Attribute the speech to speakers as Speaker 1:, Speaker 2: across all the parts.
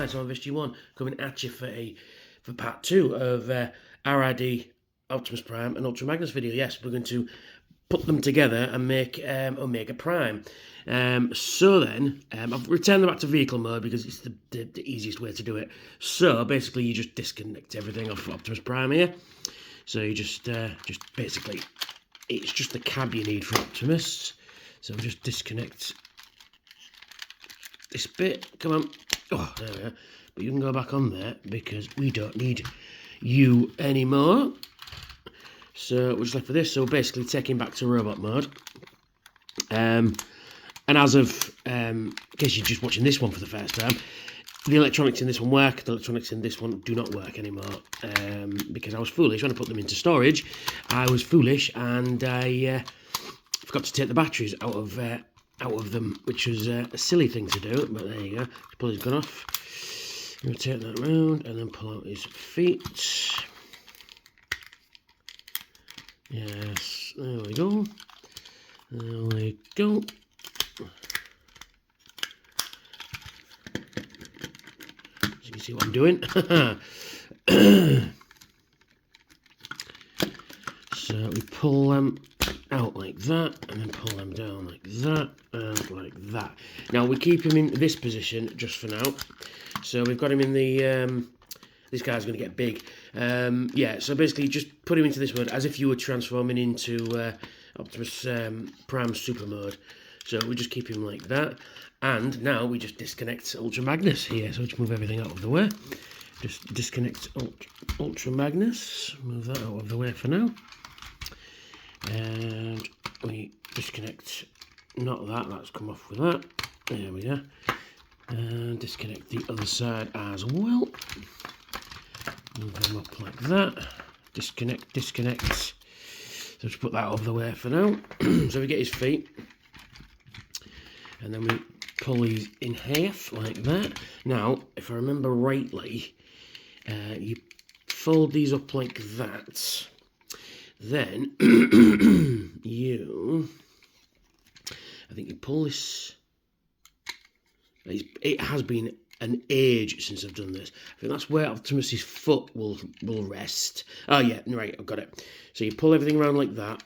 Speaker 1: So on VSG1 coming at you for part 2 of RID Optimus Prime and Ultra Magnus video. Yes, we're going to put them together and make Omega Prime. So then, I've returned them back to vehicle mode because it's the easiest way to do it. So basically, you just disconnect everything off Optimus Prime here. So you just basically, it's just the cab you need for Optimus. So just disconnect this bit. Come on. Oh, there we are. But you can go back on there because we don't need you anymore. So we're just left for this. So we're basically taking back to robot mode. And as of, in case you're just watching this one for the first time, the electronics in this one work, the electronics in this one do not work anymore. Because I was foolish when I put them into storage. I was foolish and I forgot to take the batteries out of them, which was a silly thing to do, but there you go. Pull his gun off, rotate that round, and then pull out his feet. Yes, there we go. There we go. So you can see what I'm doing. So we pull them out like that, and then pull them down like that, and like that. Now we keep him in this position just for now. So we've got him in the, this guy's going to get big. Yeah, so basically just put him into this mode as if you were transforming into Optimus Prime Super mode. So we just keep him like that. And now we just disconnect Ultra Magnus here. So just move everything out of the way. Just disconnect Ultra Magnus. Move that out of the way for now. And we disconnect, not that, that's come off with that. There we go. And disconnect the other side as well. Move them up like that. Disconnect. So just put that out of the way for now. So we get his feet. And then we pull these in half like that. Now, if I remember rightly, you fold these up like that. Then I think you pull this. It has been an age since I've done this. I think that's where Optimus's foot will rest. Oh yeah, right, I've got it. So you pull everything around like that,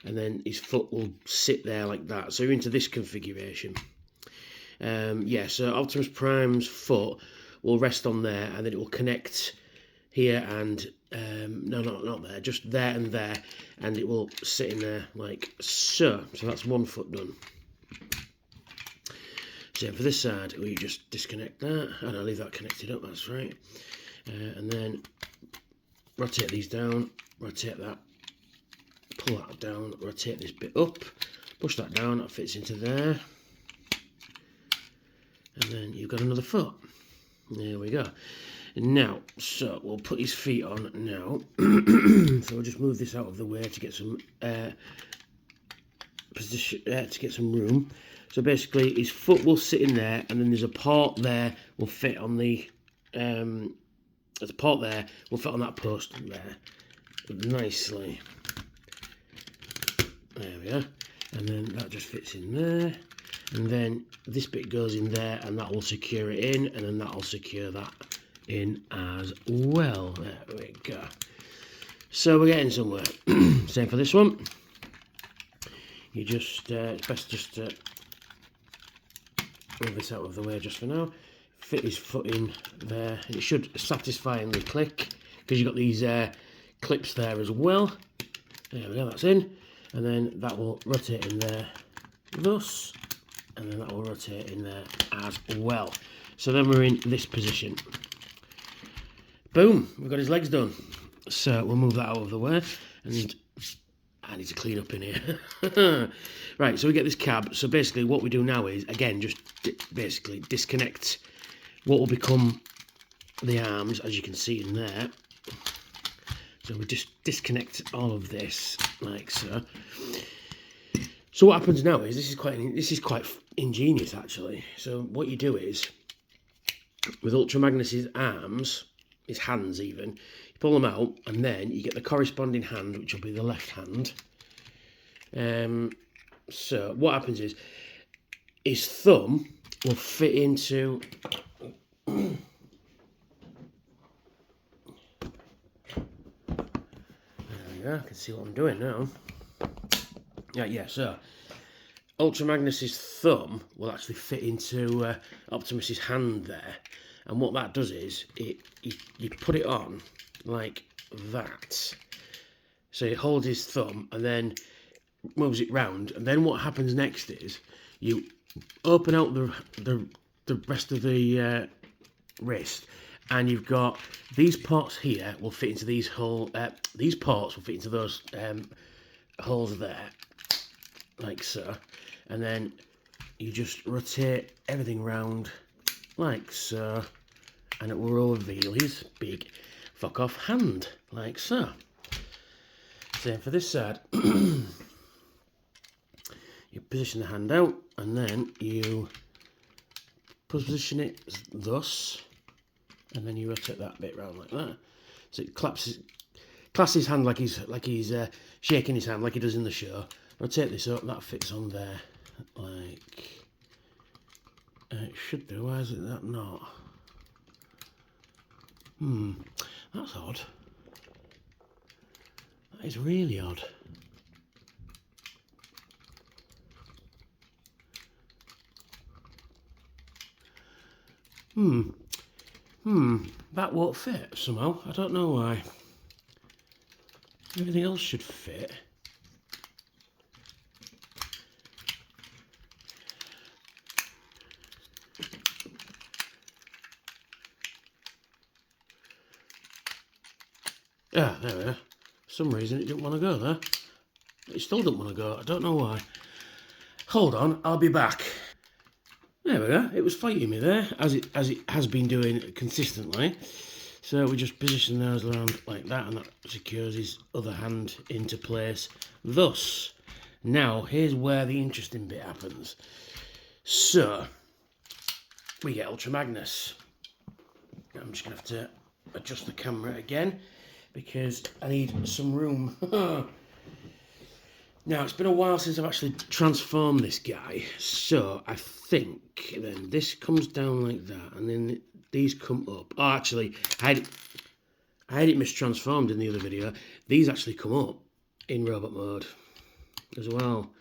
Speaker 1: and then his foot will sit there like that. So you're into this configuration. Yeah, so Optimus Prime's foot will rest on there, and then it will connect here and no, not there, just there and there, and it will sit in there like so. So that's one foot done. So for this side, we just disconnect that, and I'll leave that connected up, that's right. And then rotate these down, rotate that, pull that down, rotate this bit up, push that down, that fits into there. And then you've got another foot. There we go. Now, so we'll put his feet on now. So we'll just move this out of the way to get some position, to get some room. So basically, his foot will sit in there, and then there's a part there will fit on the. There's a part there will fit on that post there nicely. There we are, and then that just fits in there, and then this bit goes in there, and that will secure it in, and then that will secure that in as well. There we go. So we're getting somewhere. Same for this one. You just it's best just to move this out of the way just for now. Fit his foot in there, and it should satisfyingly click because you've got these clips there as well. There we go, that's in, and then that will rotate in there thus, and then that will rotate in there as well. So then we're in this position. Boom, we've got his legs done. So we'll move that out of the way, and I need to clean up in here. Right, so we get this cab. So basically what we do now is, again, just basically disconnect what will become the arms, as you can see in there. So we just disconnect all of this, like so. So what happens now is, this is quite ingenious, actually. So what you do is, with Ultra Magnus's arms, his hands even. You pull them out, and then you get the corresponding hand, which will be the left hand. So what happens is his thumb will fit into... There we go, I can see what I'm doing now. Yeah, so Ultra Magnus's thumb will actually fit into Optimus's hand there, and what that does is you put it on like that. So it holds his thumb and then moves it round, and then what happens next is you open out the rest of the wrist, and you've got these parts here will fit into these these parts will fit into those holes there, like so, and then you just rotate everything round like so, and it will reveal his big fuck off hand, like so. Same for this side. You position the hand out, and then you position it thus, and then you rotate that bit round like that. So it clasps his hand like he's shaking his hand like he does in the show. Rotate this up, that fits on there, like it should do. Why is it that not? That's odd. That is really odd. That won't fit somehow. I don't know why. Everything else should fit. Yeah, there we are. For some reason it didn't want to go there. It still didn't want to go. I don't know why. Hold on, I'll be back. There we go. It was fighting me there, as it has been doing consistently. So we just position those around like that, and that secures his other hand into place. Thus, now here's where the interesting bit happens. So we get Ultra Magnus. I'm just gonna have to adjust the camera again because I need some room. Now, it's been a while since I've actually transformed this guy, so I think then this comes down like that, and then these come up. Oh, actually, I had it mistransformed in the other video. These actually come up in robot mode as well,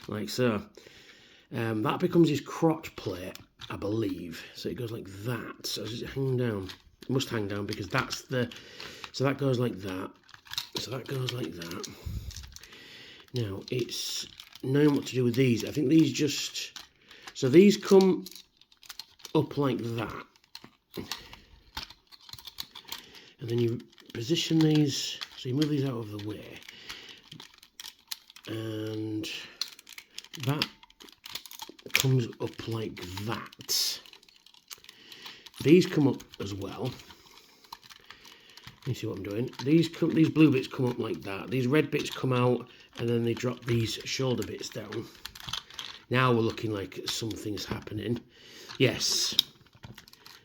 Speaker 1: like so. That becomes his crotch plate, I believe. So it goes like that. So does it hang down? It must hang down because that's the... So that goes like that. So that goes like that. Now, it's knowing what to do with these. I think these just... So these come up like that. And then you position these... So you move these out of the way. And that comes up like that. These come up as well. You see what I'm doing? These blue bits come up like that. These red bits come out, and then they drop these shoulder bits down. Now we're looking like something's happening. Yes.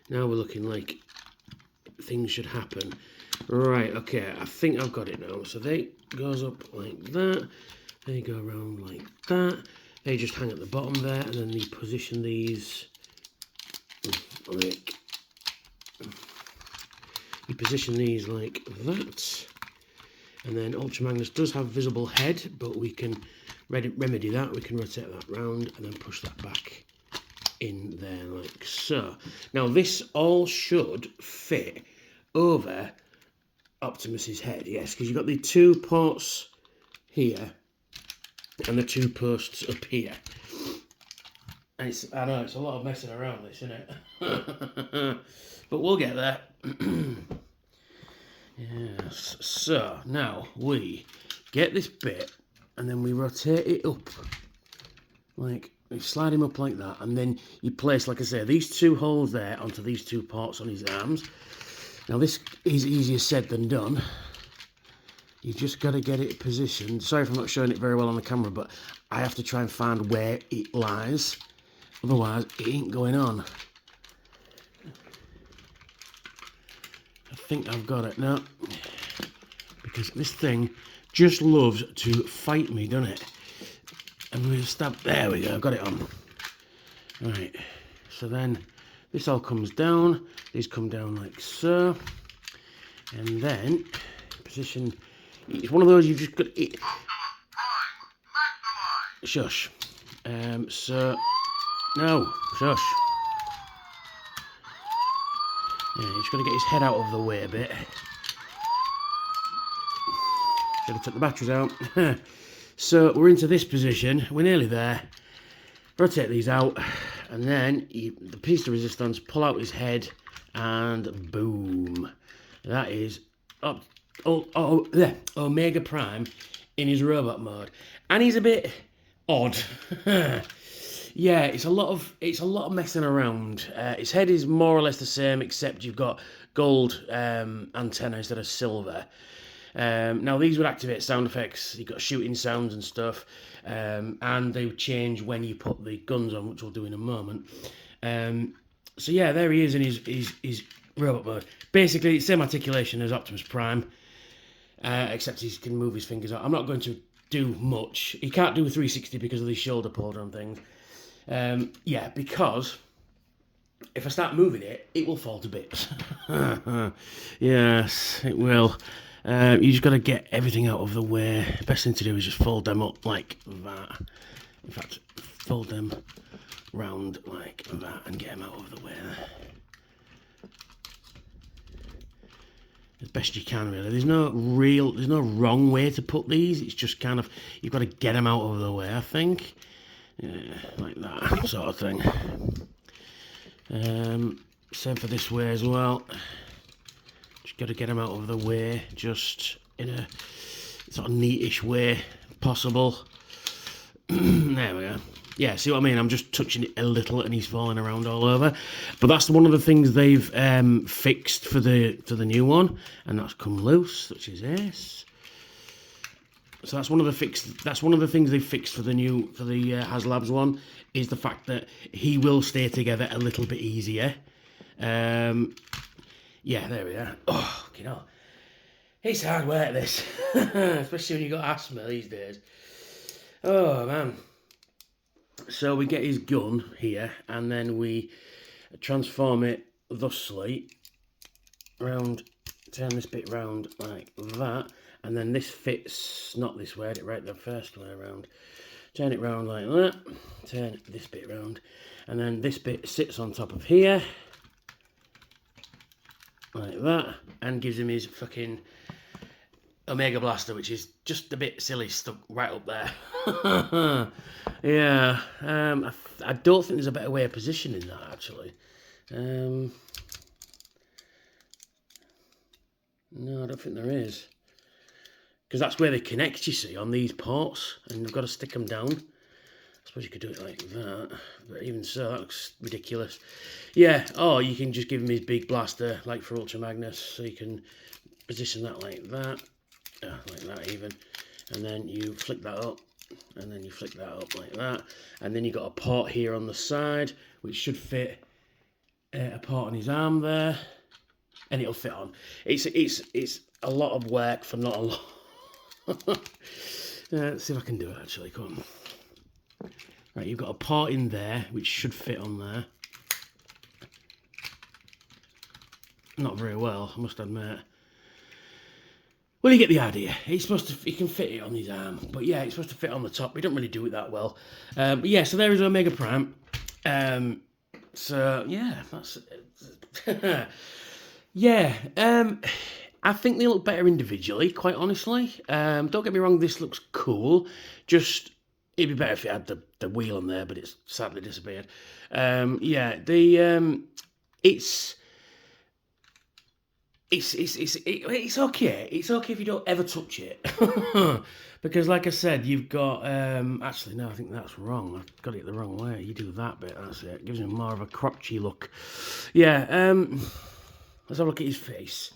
Speaker 1: Now we're looking like things should happen. Right, okay, I think I've got it now. So they goes up like that. They go around like that. They just hang at the bottom there, and then you position these like... You position these like that, and then Ultra Magnus does have visible head, but we can remedy that. We can rotate that round and then push that back in there like so. Now this all should fit over Optimus's head, yes, because you've got the two ports here and the two posts up here. And I know it's a lot of messing around, this, isn't it? But we'll get there. Yes, so now we get this bit and then we rotate it up. Like, you slide him up like that, and then you place, like I say, these two holes there onto these two parts on his arms. Now this is easier said than done. You just got to get it positioned. Sorry if I'm not showing it very well on the camera, but I have to try and find where it lies. Otherwise, it ain't going on. I think I've got it now. Because this thing just loves to fight me, doesn't it? And we'll stab. There we go, got it on. Right, so then this all comes down. These come down like so. And then position. It's one of those you've just got to. Shush. So no, shush. Yeah, he's got to get his head out of the way a bit. Should have took the batteries out. So we're into this position. We're nearly there. Rotate these out, and then the piece of resistance. Pull out his head, and boom. That is Omega Prime in his robot mode, and he's a bit odd. Yeah, it's a lot of messing around. His head is more or less the same, except you've got gold antenna instead of silver. Now these would activate sound effects. You've got shooting sounds and stuff, and they would change when you put the guns on, which we'll do in a moment. So yeah, there he is in his robot mode. Basically, same articulation as Optimus Prime, except he can move his fingers out. I'm not going to do much. He can't do a 360 because of the shoulder puller and things. Yeah, because if I start moving it, it will fall to bits. Yes, it will. You just got to get everything out of the way. Best thing to do is just fold them up like that. In fact, fold them round like that and get them out of the way. As best you can, really. There's no wrong way to put these. It's just kind of, you've got to get them out of the way, I think. Yeah, like that sort of thing. Same for this way as well. Just got to get them out of the way, just in a sort of neatish way possible. There we go. Yeah, see what I mean? I'm just touching it a little and he's falling around all over. But that's one of the things they've fixed for the new one, and that's come loose, which is this. So that's one of the things they've fixed for the HasLabs one, is the fact that he will stay together a little bit easier. Yeah, there we are. Oh, you know, it's hard work this, especially when you got asthma these days. Oh man. So we get his gun here, and then we transform it thusly round, turn this bit round like that, and then this fits not this way, right the first way around. Turn it round like that, turn this bit round, and then this bit sits on top of here like that, and gives him his fucking Omega Blaster, which is just a bit silly, stuck right up there. Yeah, I don't think there's a better way of positioning that, actually. No, I don't think there is. Because that's where they connect, you see, on these ports, and you've got to stick them down. I suppose you could do it like that, but even so, that looks ridiculous. Yeah, or you can just give him his big blaster, like for Ultra Magnus, so you can position that like that. Like that even, and then you flick that up, and then you flick that up like that, and then you got a port here on the side which should fit a port on his arm there, and it'll fit on. It's a lot of work for not a lot. Let's see if I can do it actually. Come on. Right, you've got a port in there which should fit on there. Not very well, I must admit. Well, you get the idea. He's supposed to, he can fit it on his arm, but yeah, it's supposed to fit on the top. We don't really do it that well. But yeah, so there is Omega Prime. So yeah, that's yeah. I think they look better individually, quite honestly. Don't get me wrong, this looks cool. Just it'd be better if it had the wheel on there, but it's sadly disappeared. Yeah, it's okay. It's okay if you don't ever touch it. Because like I said, you've got actually no, I think that's wrong. I've got it the wrong way. You do that bit, that's it. It gives him more of a crotchy look. Yeah, let's have a look at his face.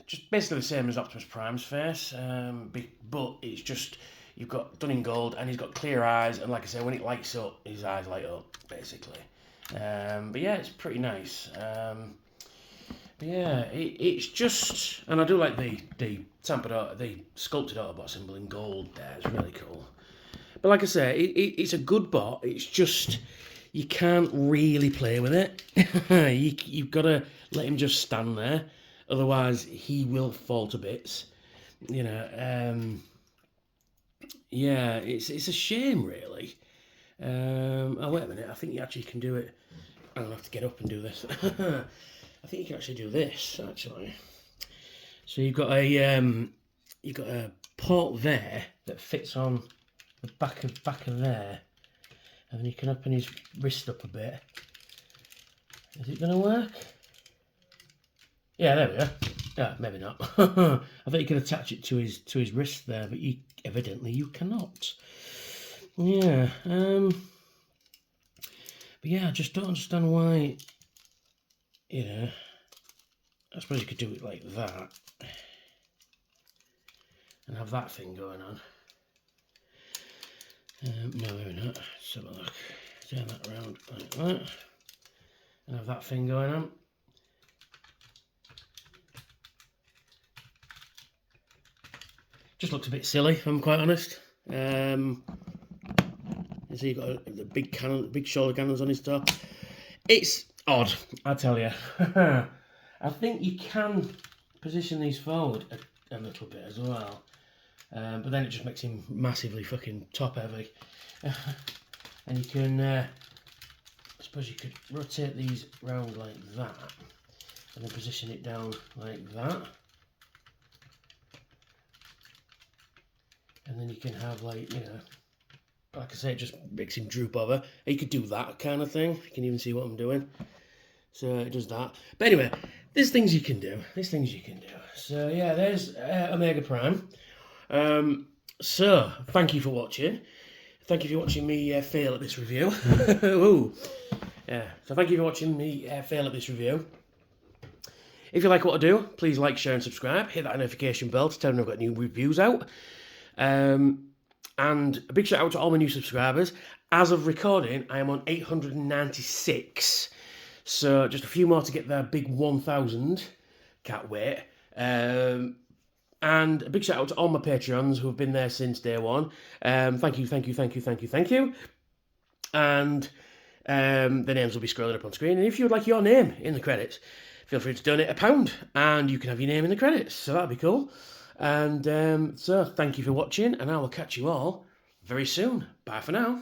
Speaker 1: Just basically the same as Optimus Prime's face, but it's just you've got done in gold, and he's got clear eyes, and like I say, when it lights up, his eyes light up basically. But yeah, it's pretty nice. Yeah, it's just, and I do like the tampered out, the sculpted Autobot symbol in gold there. It's really cool. But like I say, it's a good bot. It's just you can't really play with it. You've got to let him just stand there, otherwise he will fall to bits. You know, yeah, it's a shame really. Oh wait a minute, I think you actually can do it. I'm gonna have to get up and do this. I think you can actually do this actually. So you've got a port there that fits on the back of there, and then you can open his wrist up a bit. Is it gonna work? Yeah, there we go. Yeah, maybe not. I thought you could attach it to his wrist there, but evidently you cannot. Yeah. But yeah, I just don't understand why. You know, I suppose you could do it like that and have that thing going on. No, maybe not. Let's have a look. Turn that around like that and have that thing going on. Just looks a bit silly, if I'm quite honest. You see, you've got the big cannon, big shoulder cannons on his top. It's odd, I tell you. I think you can position these forward a little bit as well, but then it just makes him massively fucking top heavy. And you can, I suppose you could rotate these round like that, and then position it down like that. And then you can have, like, you know, like I say, it just makes him droop over. You could do that kind of thing. You can even see what I'm doing. So it does that. But anyway, there's things you can do. So yeah, there's Omega Prime. So thank you for watching. Thank you for watching me fail at this review. Ooh. Yeah. So thank you for watching me fail at this review. If you like what I do, please like, share and subscribe. Hit that notification bell to tell me I've got new reviews out. And a big shout out to all my new subscribers. As of recording, I am on 896. So just a few more to get their big 1,000. Can't wait. And a big shout out to all my Patreons who have been there since day one. Thank you. And the names will be scrolling up on screen. And if you would like your name in the credits, feel free to donate £1 and you can have your name in the credits. So that'd be cool. And so thank you for watching, and I will catch you all very soon. Bye for now.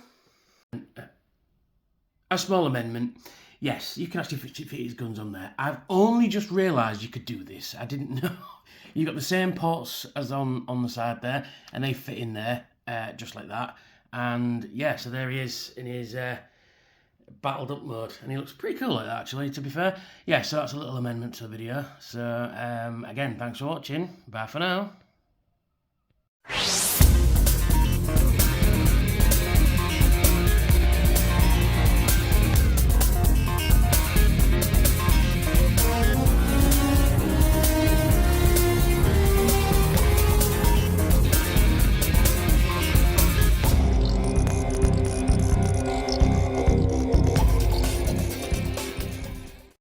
Speaker 1: A small amendment. Yes, you can actually fit his guns on there. I've only just realised you could do this. I didn't know. You've got the same ports as on the side there, and they fit in there just like that. And yeah, so there he is in his battled up mode, and he looks pretty cool like that, actually, to be fair. Yeah, so that's a little amendment to the video. So again, thanks for watching. Bye for now.